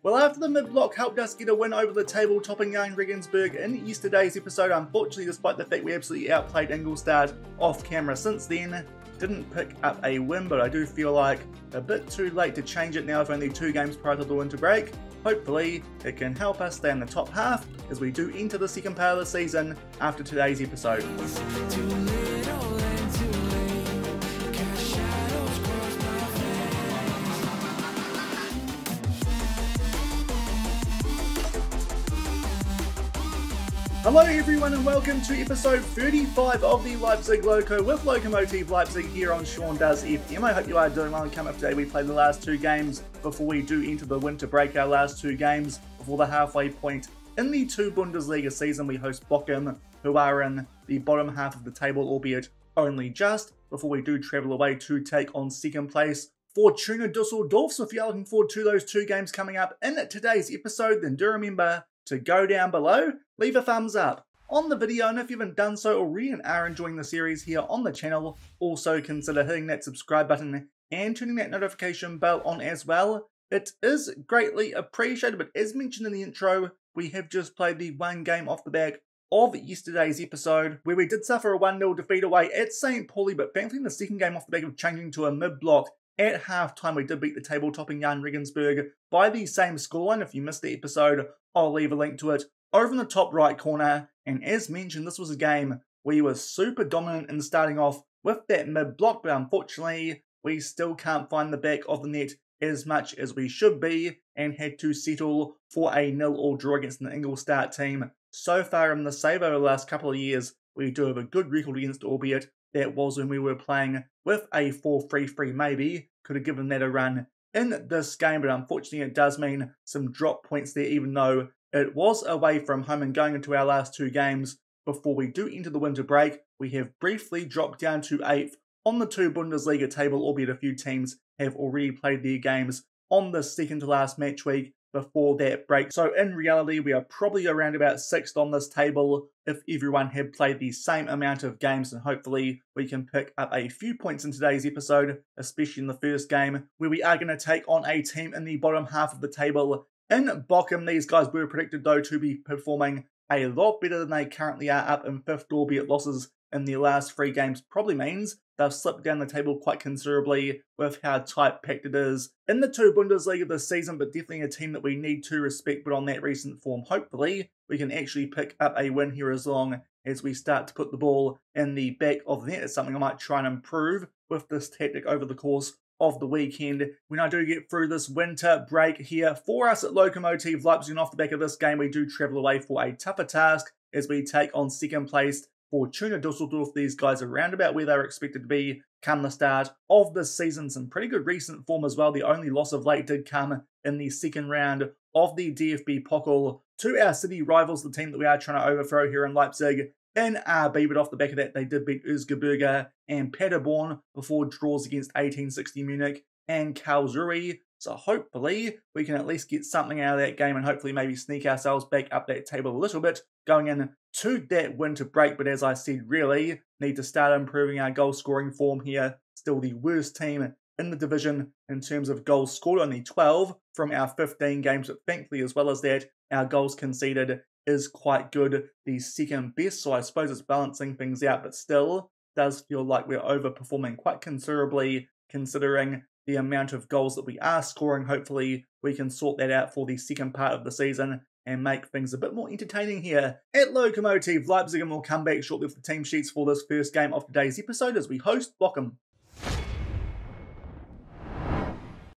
Well, after the mid-block helped us get a win over the table-topping young Regensburg in yesterday's episode, unfortunately, despite the fact we absolutely outplayed Ingolstadt off camera since then, didn't pick up a win, but I do feel like a bit too late to change it now with only 2 games prior to the winter break. Hopefully, it can help us stay in the top half as we do enter the second part of the season after today's episode. Hello everyone and welcome to episode 35 of the Leipzig Loko with Lokomotive Leipzig here on Sean Does FM. I hope you are doing well and coming up today. We played the last 2 games before we do enter the winter break. Our last 2 games before the halfway point in the 2 Bundesliga season. We host Bochum, who are in the bottom half of the table, albeit only just, before we do travel away to take on second place Fortuna Dusseldorf. So if you're looking forward to those 2 games coming up in today's episode, then do remember to go down below, leave a thumbs up on the video, and if you haven't done so already and are enjoying the series here on the channel, also consider hitting that subscribe button and turning that notification bell on as well. It is greatly appreciated, but as mentioned in the intro, we have just played the 1 game off the back of yesterday's episode, where we did suffer a 1-0 defeat away at St. Pauli, but thankfully in the second game off the back of changing to a mid-block at half-time, we did beat the table-topping Jan Regensburg by the same scoreline. If you missed the episode, I'll leave a link to it over in the top right corner. And as mentioned, this was a game where you were super dominant in starting off with that mid-block, but unfortunately, we still can't find the back of the net as much as we should be, and had to settle for a 0-0 draw against an Ingolstadt team. So far in the save over the last couple of years, we do have a good record against, albeit that was when we were playing with a 4-3-3 maybe. Could have given that a run in this game, but unfortunately it does mean some drop points there, even though it was away from home. And going into our last 2 games before we do enter the winter break, we have briefly dropped down to 8th on the 2 Bundesliga table, albeit a few teams have already played their games on the second to last match week before that break. So in reality, we are probably around about 6th on this table if everyone had played the same amount of games, and hopefully we can pick up a few points in today's episode, especially in the first game, where we are going to take on a team in the bottom half of the table in Bochum. These guys were predicted though to be performing a lot better than they currently are, up in 5th, albeit losses in their last 3 games probably means they've slipped down the table quite considerably with how tight-packed it is in the 2 Bundesliga this season, but definitely a team that we need to respect. But on that recent form, hopefully we can actually pick up a win here as long as we start to put the ball in the back of the net. It's something I might try and improve with this tactic over the course of the weekend when I do get through this winter break here for us at Lokomotive Leipzig. And off the back of this game, we do travel away for a tougher task as we take on second placed Fortuna Dusseldorf. These guys are around about where they're expected to be come the start of this season. Some pretty good recent form as well. The only loss of late did come in the second round of the DFB Pokal to our city rivals, the team that we are trying to overthrow here in Leipzig in RB. But off the back of that, they did beat Uzgeberger and Paderborn before draws against 1860 Munich and Karlsruhe. So hopefully we can at least get something out of that game and hopefully maybe sneak ourselves back up that table a little bit going in to that winter break. But as I said, really need to start improving our goal scoring form here. Still the worst team in the division in terms of goals scored, only 12 from our 15 games, but thankfully as well as that, our goals conceded is quite good, the second best. So I suppose it's balancing things out, but still does feel like we're overperforming quite considerably considering the amount of goals that we are scoring. Hopefully we can sort that out for the second part of the season and make things a bit more entertaining here at Lokomotive Leipzig. And we'll come back shortly with the team sheets for this first game of today's episode as we host Bochum.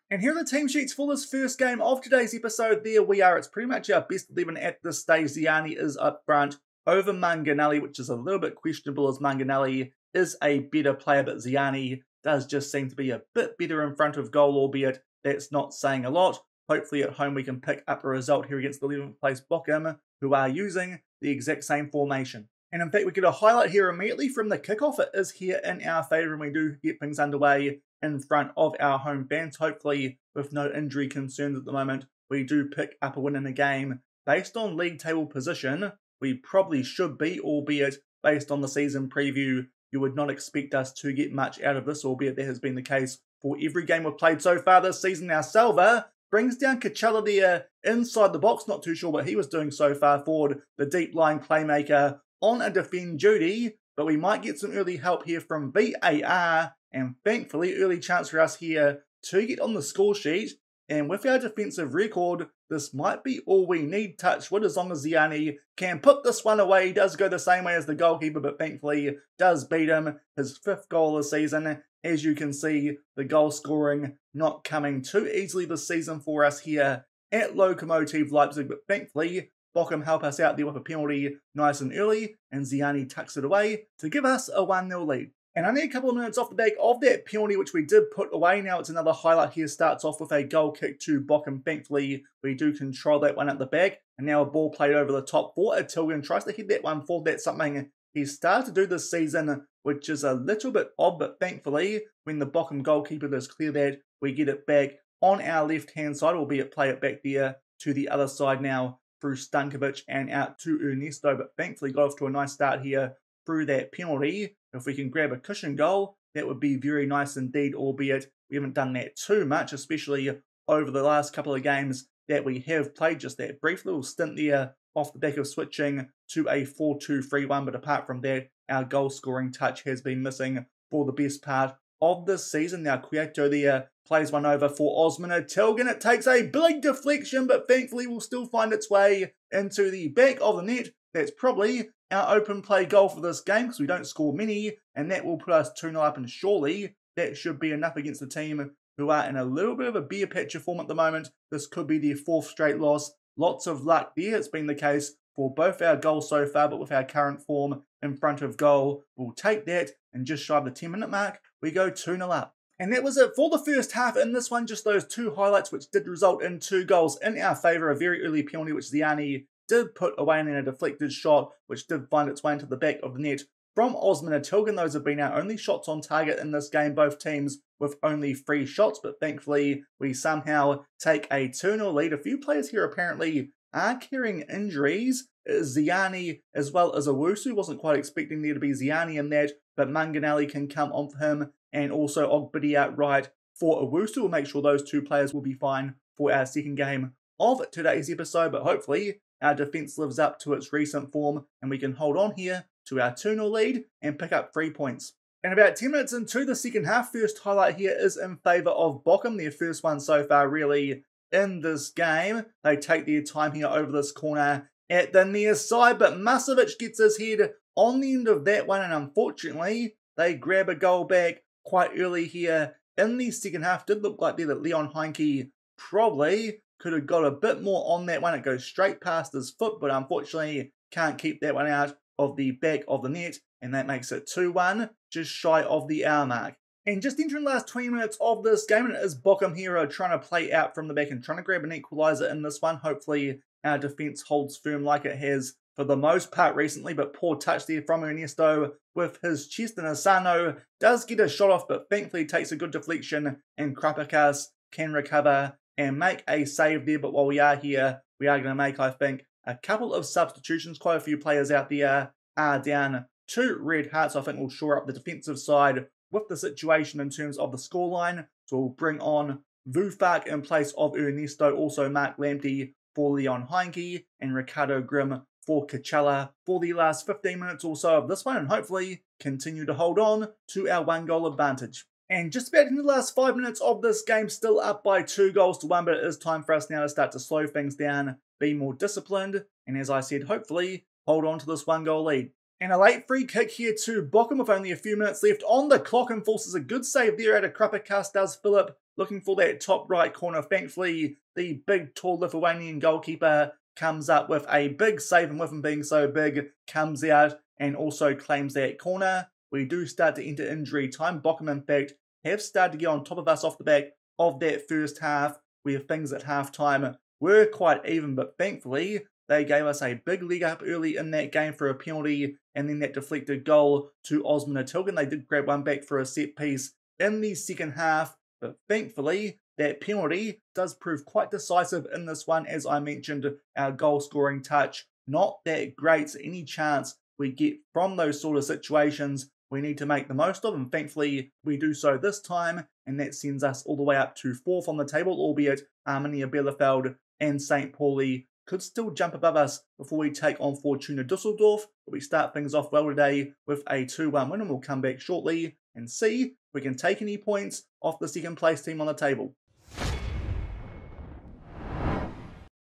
And here are the team sheets for this first game of today's episode. There we are. It's pretty much our best 11 at this stage. Ziani is up front over Manganelli, which is a little bit questionable as Manganelli is a better player, but Ziani does just seem to be a bit better in front of goal, albeit that's not saying a lot. Hopefully at home we can pick up a result here against the 11th place Bochum, who are using the exact same formation. And in fact, we get a highlight here immediately from the kickoff. It is here in our favour, and we do get things underway in front of our home fans. Hopefully, with no injury concerns at the moment, we do pick up a win in the game. Based on league table position, we probably should be, albeit based on the season preview, you would not expect us to get much out of this, albeit that has been the case for every game we've played so far this season. Now, Salva brings down Kachala there inside the box. Not too sure what he was doing so far forward, the deep line playmaker on a defend duty, but we might get some early help here from VAR, and thankfully early chance for us here to get on the score sheet. And with our defensive record, this might be all we need, touch wood, as long as Ziani can put this one away. He does go the same way as the goalkeeper, but thankfully does beat him. His 5th goal of the season. As you can see, the goal scoring not coming too easily this season for us here at Lokomotive Leipzig, but thankfully Bochum help us out there with a penalty nice and early, and Ziani tucks it away to give us a 1-0 lead. And only a couple of minutes off the back of that penalty, which we did put away. Now it's another highlight here. Starts off with a goal kick to Bochum. Thankfully, we do control that one at the back. And now a ball played over the top for Tilgan. Tries to hit that one forward. That's something he started to do this season, which is a little bit odd. But thankfully, when the Bochum goalkeeper does clear that, we get it back on our left-hand side, albeit play it back there to the other side now through Stankovic and out to Ernesto. But thankfully got off to a nice start here through that penalty. If we can grab a cushion goal, that would be very nice indeed, albeit we haven't done that too much, especially over the last couple of games that we have played. Just that brief little stint there off the back of switching to a 4-2-3-1, but apart from that, our goal scoring touch has been missing for the best part of this season. Now Quieto there plays one over for Osman Tilgan. It takes a big deflection, but thankfully will still find its way into the back of the net. That's probably our open play goal for this game, because we don't score many, and that will put us 2-0 up, and surely that should be enough against the team who are in a little bit of a beer patch of form at the moment. This could be their 4th straight loss. Lots of luck there. It's been the case for both our goals so far, but with our current form in front of goal, we'll take that, and just shy of the 10-minute mark, we go 2-0 up. And that was it for the first half. In this one, just those 2 highlights, which did result in 2 goals in our favour. A very early penalty, which Ziani did put away, and then a deflected shot, which did find its way into the back of the net from Osman Tilgan. Those have been our only shots on target in this game, both teams with only 3 shots, but thankfully we somehow take a 2-0 lead. A few players here apparently are carrying injuries. Ziani as well as Owusu. Wasn't quite expecting there to be Ziani in that, but Manganelli can come on for him, and also Ogbidi out right for Owusu. We'll make sure those 2 players will be fine for our second game of today's episode, but hopefully our defence lives up to its recent form, and we can hold on here to our 2-0 lead and pick up 3 points. And about 10 minutes into the second half, first highlight here is in favour of Bochum, their first one so far really in this game. They take their time here over this corner at the near side, but Masovic gets his head on the end of that one, and unfortunately they grab a goal back quite early here in the second half. Did look like there that Leon Heinke probably could have got a bit more on that one. It goes straight past his foot, but unfortunately can't keep that one out of the back of the net, and that makes it 2-1, just shy of the hour mark. And just entering the last 20 minutes of this game, and it is Bochum here trying to play out from the back and trying to grab an equaliser in this one. Hopefully our defence holds firm like it has for the most part recently, but poor touch there from Ernesto with his chest, and Asano does get a shot off, but thankfully takes a good deflection, and Krapakas can recover and make a save there. But while we are here, we are going to make, I think, a couple of substitutions. Quite a few players out there are down to red hearts. I think we'll shore up the defensive side with the situation in terms of the scoreline. So we'll bring on Vufak in place of Ernesto, also Mark Lamptey for Leon Heinke, and Ricardo Grimm for Kachala for the last 15 minutes or so of this one, and hopefully continue to hold on to our 1-goal advantage. And just about in the last 5 minutes of this game, still up by 2-1, but it is time for us now to start to slow things down, be more disciplined, and as I said, hopefully hold on to this 1-goal lead. And a late free kick here to Bochum with only a few minutes left on the clock, and forces a good save there out of Krapakas, does Philip, looking for that top right corner. Thankfully, the big, tall Lithuanian goalkeeper comes up with a big save, and with him being so big, comes out and also claims that corner. We do start to enter injury time. Bochum, in fact, have started to get on top of us off the back of that first half, where things at half-time were quite even, but thankfully they gave us a big leg up early in that game for a penalty, and then that deflected goal to Osman Tilgan. They did grab one back for a set piece in the second half, but thankfully that penalty does prove quite decisive in this one. As I mentioned, our goal scoring touch not that great, so any chance we get from those sort of situations we need to make the most of, and thankfully we do so this time, and that sends us all the way up to 4th on the table, albeit Arminia Bielefeld and St. Pauli could still jump above us before we take on Fortuna Dusseldorf. But we start things off well today with a 2-1 win, and we'll come back shortly and see if we can take any points off the second place team on the table.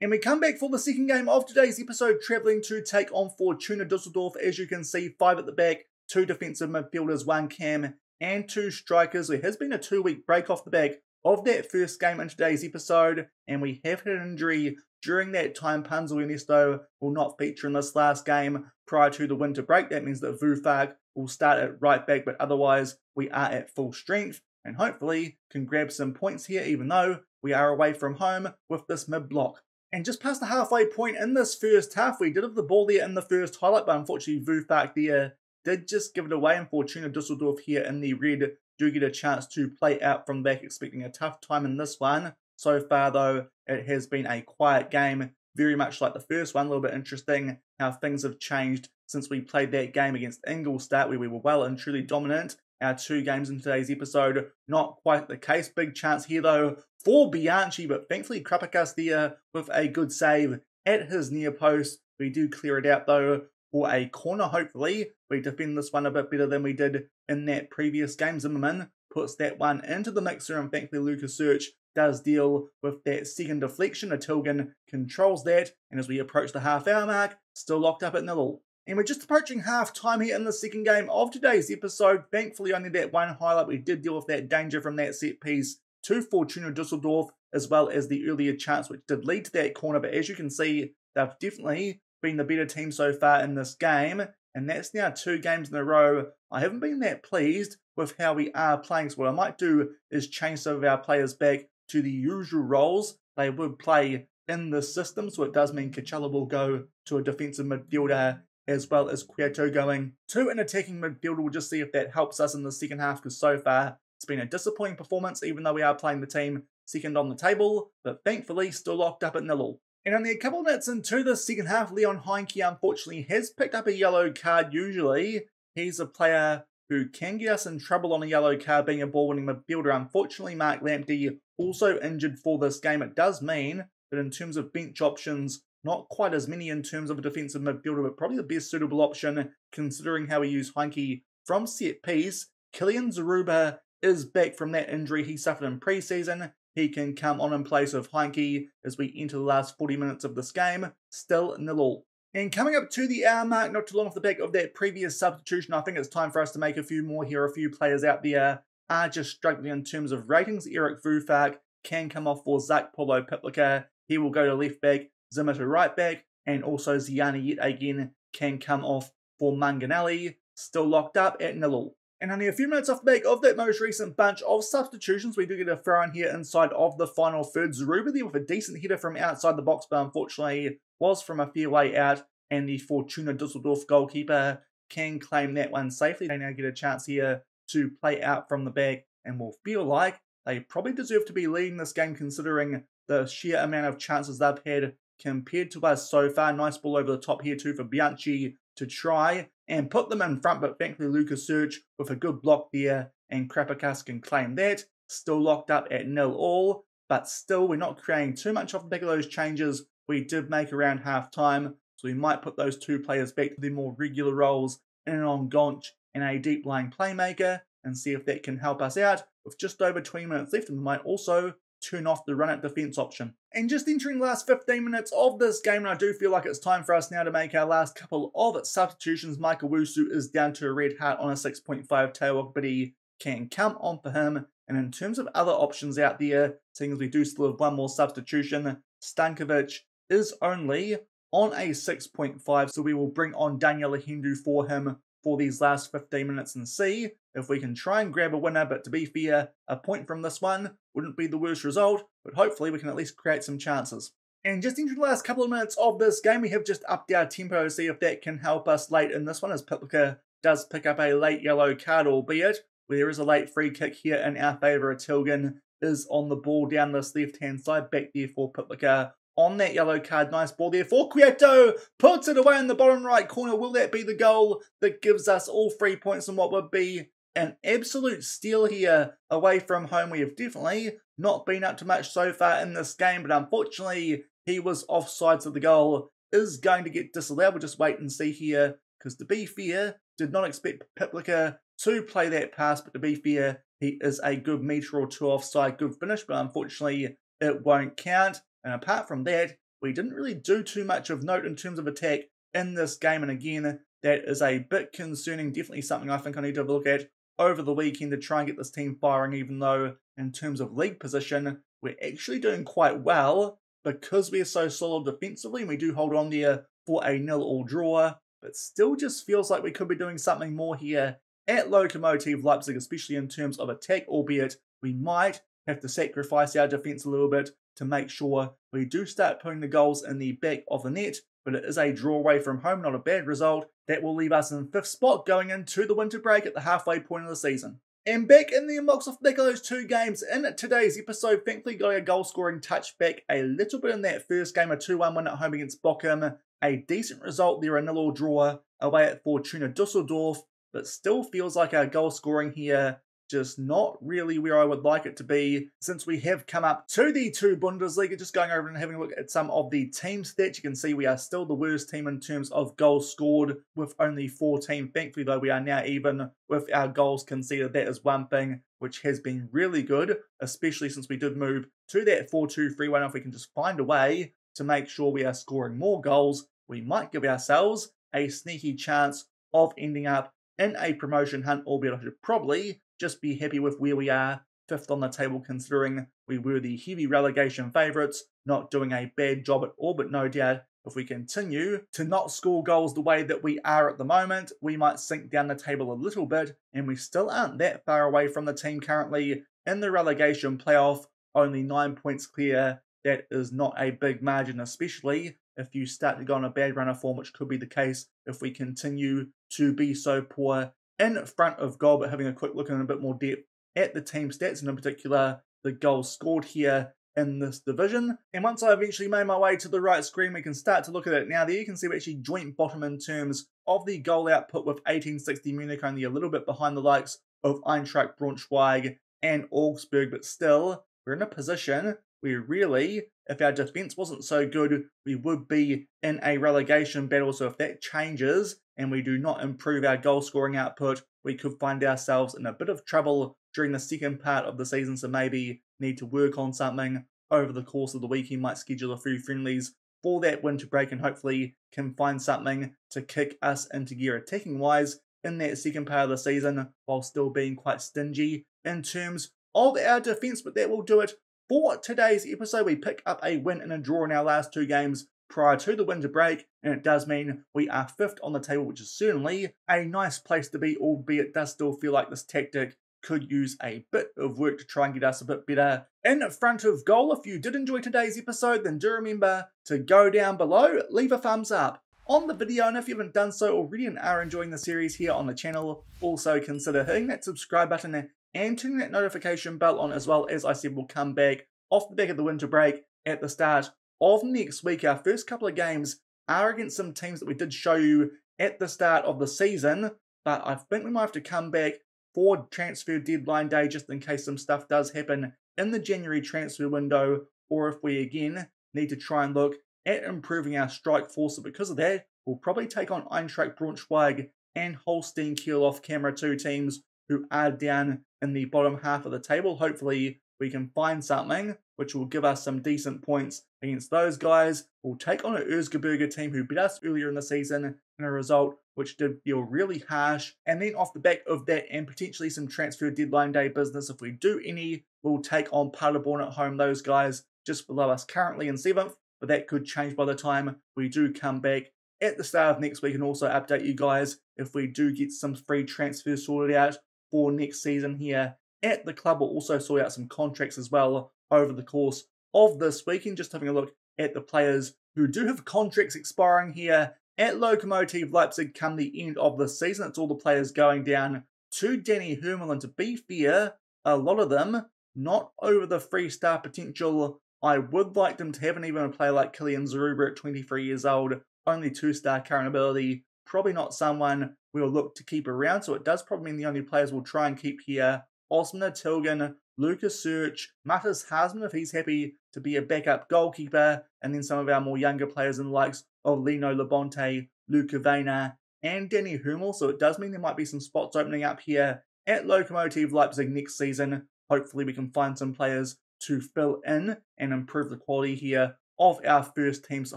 And we come back for the second game of today's episode, travelling to take on Fortuna Dusseldorf. As you can see, 5 at the back, 2 defensive midfielders, 1 cam, and 2 strikers. There has been a 2-week break off the back of that first game in today's episode, and we have had an injury during that time. Panzo Ernesto will not feature in this last game prior to the winter break. That means that Vufag will start at right back, but otherwise we are at full strength, and hopefully can grab some points here, even though we are away from home with this mid-block. And just past the halfway point in this first half, we did have the ball there in the first highlight, but unfortunately Vufag there did just give it away, and Fortuna Dusseldorf here in the red do get a chance to play out from back, expecting a tough time in this one. So far though, it has been a quiet game, very much like the first one. A little bit interesting how things have changed since we played that game against Ingolstadt, where we were well and truly dominant. Our 2 games in today's episode, not quite the case. Big chance here though for Bianchi, but thankfully Krapakas there with a good save at his near post. We do clear it out though for a corner, hopefully. We defend this one a bit better than we did in that previous game. Zimmerman puts that one into the mixer, and thankfully Lucas Search does deal with that second deflection. Atilgan controls that, and as we approach the half-hour mark, still locked up at 0-0. And we're just approaching half-time here in the second game of today's episode. Thankfully, only that one highlight. We did deal with that danger from that set piece to Fortuna Dusseldorf, as well as the earlier chance which did lead to that corner. But as you can see, they've definitely been the better team so far in this game, and that's now 2 games in a row. I haven't been that pleased with how we are playing, so what I might do is change some of our players back to the usual roles they would play in the system. So it does mean Kachala will go to a defensive midfielder, as well as Quieto going to an attacking midfielder. We'll just see if that helps us in the second half, because so far it's been a disappointing performance, even though we are playing the team second on the table, but thankfully still locked up at 0-0. And only a couple of minutes into the second half, Leon Heinke unfortunately has picked up a yellow card. Usually he's a player who can get us in trouble on a yellow card, being a ball-winning midfielder. Unfortunately, Mark Lamptey also injured for this game. It does mean that in terms of bench options, not quite as many in terms of a defensive midfielder, but probably the best suitable option considering how we use Heinke from set piece. Kylian Zaruba is back from that injury he suffered in pre-season. He can come on in place of Heinke as we enter the last 40 minutes of this game. Still 0-0. And coming up to the hour mark, not too long off the back of that previous substitution, I think it's time for us to make a few more here. A few players out there are just struggling in terms of ratings. Eric Vufag can come off for Zak Polo Piplica. He will go to left back, Zimmer to right back, and also Ziani yet again can come off for Manganelli. Still locked up at 0-0. And only a few minutes off the back of that most recent bunch of substitutions, we do get a throw in here inside of the final third. Zaruba there with a decent header from outside the box, but unfortunately was from a fair way out, and the Fortuna Dusseldorf goalkeeper can claim that one safely. They now get a chance here to play out from the back, and will feel like they probably deserve to be leading this game considering the sheer amount of chances they've had compared to us so far. Nice ball over the top here too for Bianchi to try and put them in front, but thankfully Lucas Search with a good block there, and Krapakas can claim that. Still locked up at 0-0, but still we're not creating too much off the back of those changes we did make around half time, so we might put those 2 players back to their more regular roles in and on Gonch and a deep lying playmaker, and see if that can help us out. With just over 20 minutes left, and we might also turn off the run at defense option. And just entering the last 15 minutes of this game, and I do feel like it's time for us now to make our last couple of substitutions. Michael Wusu is down to a red heart on a 6.5 tail, but he can come on for him. And in terms of other options out there, seeing as we do still have one more substitution, Stankovic is only on a 6.5, so we will bring on Daniel Ahendu for him for these last 15 minutes and see if we can try and grab a winner. But to be fair, a point from this one wouldn't be the worst result, but hopefully we can at least create some chances. And just into the last couple of minutes of this game, we have just upped our tempo to see if that can help us late in this one, as Piplica does pick up a late yellow card, albeit there is a late free kick here in our favour. Tilgan is on the ball down this left-hand side, back there for Piplica on that yellow card. Nice ball there for Quieto, puts it away in the bottom right corner. Will that be the goal that gives us all 3 points in what would be an absolute steal here away from home? We have definitely not been up to much so far in this game, but unfortunately he was offside, so the goal is going to get disallowed. We'll just wait and see here, because to be fair, did not expect Piplica to play that pass, but to be fair, he is a good metre or two offside, good finish, but unfortunately it won't count. And apart from that, we didn't really do too much of note in terms of attack in this game, and again, that is a bit concerning. Definitely something I think I need to look at over the weekend to try and get this team firing, even though in terms of league position, we're actually doing quite well because we're so solid defensively and we do hold on there for a 0-0 draw, but still just feels like we could be doing something more here at Lokomotive Leipzig, especially in terms of attack, albeit we might have to sacrifice our defence a little bit to make sure we do start putting the goals in the back of the net, but it is a draw away from home, not a bad result. That will leave us in 5th spot going into the winter break at the halfway point of the season. And back in the inbox off the back of those 2 games in today's episode, thankfully got a goal scoring touch back a little bit in that first game, a 2-1 win at home against Bochum, a decent result there, a 0-0 draw away at Fortuna Dusseldorf, but still feels like our goal scoring here just not really where I would like it to be since we have come up to the 2 Bundesliga. Just going over and having a look at some of the team stats, you can see we are still the worst team in terms of goals scored with only 14. Thankfully though, we are now even with our goals conceded. That is one thing which has been really good, especially since we did move to that 4-2-3-1. If we can just find a way to make sure we are scoring more goals, we might give ourselves a sneaky chance of ending up in a promotion hunt, albeit I should probably just be happy with where we are, 5th on the table, considering we were the heavy relegation favourites, not doing a bad job at all, but no doubt if we continue to not score goals the way that we are at the moment, we might sink down the table a little bit, and we still aren't that far away from the team currently in the relegation playoff, only 9 points clear. That is not a big margin, especially if you start to go on a bad run of form, which could be the case if we continue to be so poor in front of goal. But having a quick look in a bit more depth at the team stats, and in particular the goals scored here in this division. And once I eventually made my way to the right screen, we can start to look at it now. There you can see we're actually joint bottom in terms of the goal output, with 1860 Munich only a little bit behind the likes of Eintracht Braunschweig and Augsburg, but still we're in a position where really, if our defence wasn't so good, we would be in a relegation battle. So if that changes and we do not improve our goal scoring output, we could find ourselves in a bit of trouble during the second part of the season. So maybe need to work on something over the course of the week. You might schedule a few friendlies for that winter break and hopefully can find something to kick us into gear attacking wise in that second part of the season, while still being quite stingy in terms of our defence. But that will do it for today's episode. We pick up a win and a draw in our last 2 games prior to the winter break, and it does mean we are 5th on the table, which is certainly a nice place to be, albeit it does still feel like this tactic could use a bit of work to try and get us a bit better in front of goal. If you did enjoy today's episode, then do remember to go down below, leave a thumbs up on the video, and if you haven't done so already and are enjoying the series here on the channel, also consider hitting that subscribe button and turning that notification bell on as well. As I said, we'll come back off the back of the winter break at the start of next week. Our first couple of games are against some teams that we did show you at the start of the season, but I think we might have to come back for transfer deadline day just in case some stuff does happen in the January transfer window, or if we again need to try and look at improving our strike force. So because of that, we'll probably take on Eintracht Braunschweig and Holstein Kiel off camera, 2 teams who are down in the bottom half of the table. Hopefully we can find something which will give us some decent points against those guys. We'll take on an Erzgebirge team who beat us earlier in the season in a result which did feel really harsh. And then off the back of that and potentially some transfer deadline day business, if we do any, we'll take on Paderborn at home. Those guys just below us currently in 7th, but that could change by the time we do come back at the start of next week, and also update you guys if we do get some free transfers sorted out for next season here at the club. We'll also sort out some contracts as well over the course of this weekend. Just having a look at the players who do have contracts expiring here at Lokomotive Leipzig come the end of the season. It's all the players going down to Danny Hermel, and to be fair, a lot of them not over the 3-star potential I would like them to have, and even a player like Kylian Zeruber at 23 years old, only 2-star current ability, probably not someone we'll look to keep around. So it does probably mean the only players we'll try and keep here Osman Tilgan, Lucas Search, Matas Hasman if he's happy to be a backup goalkeeper, and then some of our more younger players in the likes of Lino Labonte, Luca Vena, and Danny Hummel. So it does mean there might be some spots opening up here at Lokomotive Leipzig next season. Hopefully we can find some players to fill in and improve the quality here of our first team. So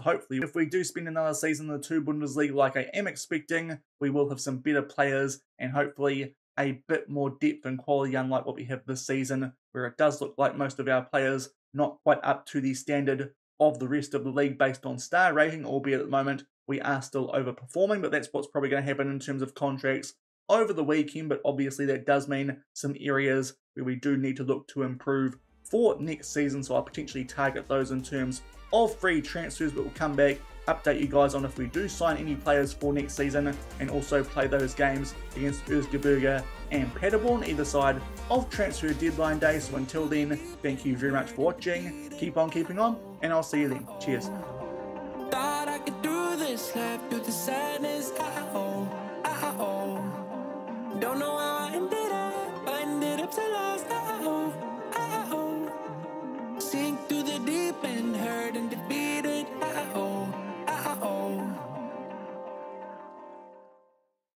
hopefully if we do spend another season in the 2 Bundesliga like I am expecting, we will have some better players and hopefully a bit more depth and quality, unlike what we have this season, where it does look like most of our players not quite up to the standard of the rest of the league based on star rating, albeit at the moment we are still overperforming, but that's what's probably going to happen in terms of contracts over the weekend. But obviously that does mean some areas where we do need to look to improve for next season, so I'll potentially target those in terms of free transfers, but we'll come back, update you guys on if we do sign any players for next season, and also play those games against Erzgebirge and Paderborn, either side of transfer deadline day. So until then, thank you very much for watching, keep on keeping on, and I'll see you then. Cheers. Thought I could do this, left through the sadness. Don't know how I ended up so lost. Sink through the deep end.